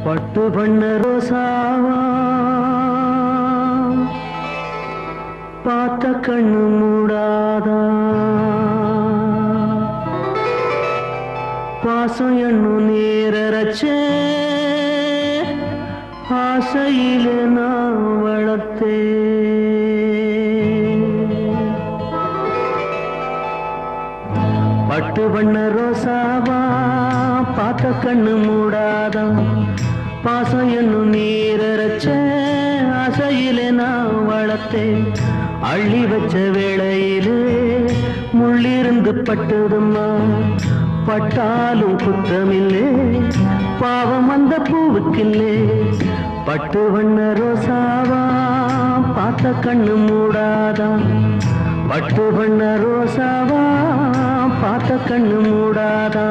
பட்டு பண்ண ரோசாவா பார்த்த கண்ணு மூடாதா பாசம் என்னும் நீரச்சே ஆசையில நான் வளர்த்தே பட்டு பண்ண ரோசாவா பார்த்த கண்ணு மூடாதா பாசம் என்னும் நீரச்ச ஆசையிலே நான் வளர்த்தேன் அள்ளி வச்ச வேளையிலே முள்ளிருந்து பட்டதும்மா பட்டாலும் குத்தமில்லே பாவம் அந்த பூவுக்கில்லே பட்டு வண்ண ரோசாவா பார்த்த கண்ணு மூடாதா பட்டு வண்ண ரோசாவா பார்த்த கண்ணு மூடாதா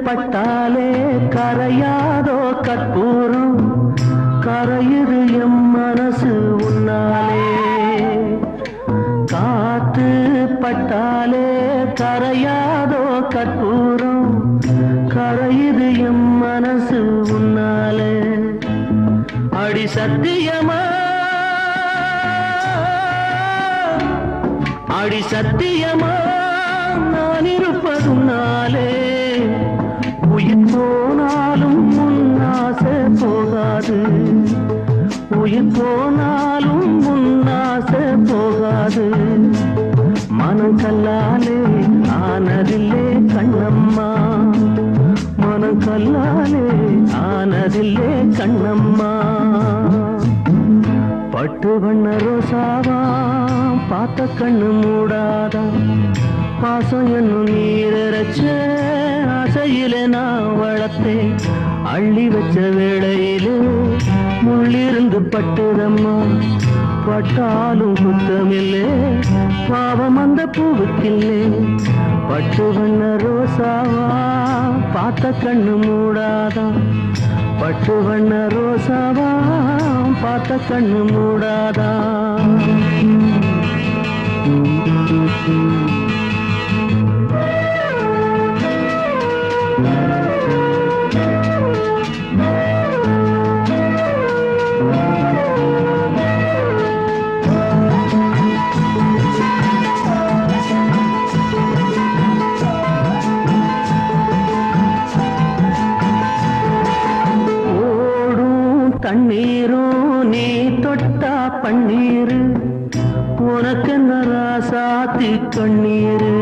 பட்டாலே கரையாதோ கற்பூரம் கரையுது எம் மனசு உன்னாலே காத்து பட்டாலே கரையாதோ கற்பூரம் கரையுது எம் மனசு உன்னாலே அடி சத்தியமா அடி சத்தியமா நான் இருப்பதுனாலே உயிர் போனாலும் முன்னாசை போகாது உயிர் போனாலும் முன்னாசை போகாது மனம் கல்லாலே ஆனதில்லே கண்ணம்மா மனம் கல்லாலே ஆனதில்லே கண்ணம்மா பட்டு வண்ண ரோசாவா பார்த்த கண்ணு மூடாதா பாசம் என்னும் நீரச்ச ஆசையில நான் வளர்த்தேன் அள்ளி வச்ச வேளையிலே முள்ளிருந்து பட்டுதம்மா பட்டாலும் குத்தமில்லே பாவம் அந்த பூவுக்கில்லே பட்டு வண்ண ரோசாவா பார்த்த கண்ணு மூடாதா பட்டு வண்ண ரோசாவா பார்த்த கண்ணு மூடாதா தண்ணீரும் நீ தொட்டா பன்னீரு உனக்கு நராசாத்தி கண்ணீரு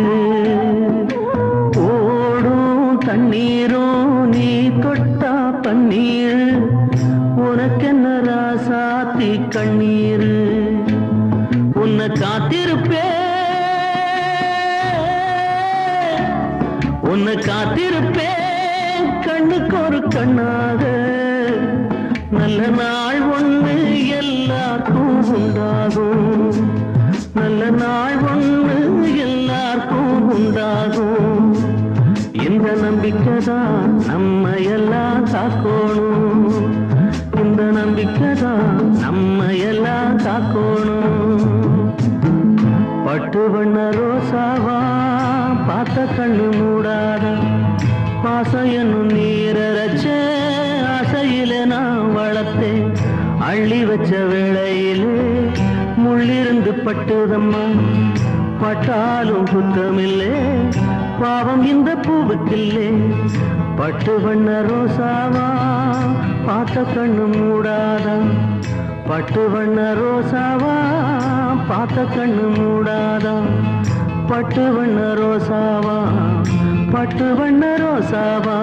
ஓடும் தண்ணீரும் நீ தொட்டா பன்னீரு உனக்கு நராசாத்தி கண்ணீரு உன்னை காத்திருப்பே உன்னை காத்திருப்பே கண்ணுக்கு ஒரு கண்ணாக நல்ல நாள் ஒன்று எல்லாருக்கும் உண்டாகும் நல்ல நாள் ஒன்று எல்லாருக்கும் உண்டாகும் இந்த நம்பிக்கைதான் நம்ம எல்லாம் காக்கணும் இந்த நம்பிக்கைதான் நம்ம எல்லாம் காக்கணும் பட்டு வண்ண ரோசாவா பார்த்த கண்ணு மூடாதா பாசம் என்னும் நீரச்ச ஆசையில நான் வளர்த்தேன் அள்ளி வச்ச வேளையிலே முள்ளிருந்து பட்டுதம்மா பட்டாலும் குத்தமில்லே பாவம் இந்த பூவுக்கில்லே பட்டு வண்ண ரோசாவா பார்த்த கண்ணு மூடாதா பட்டு வண்ண ரோசாவா பார்த்த கண்ணு மூடாதா பட்டு வண்ண ரோசாவா பட்டு வண்ண ரோசாவா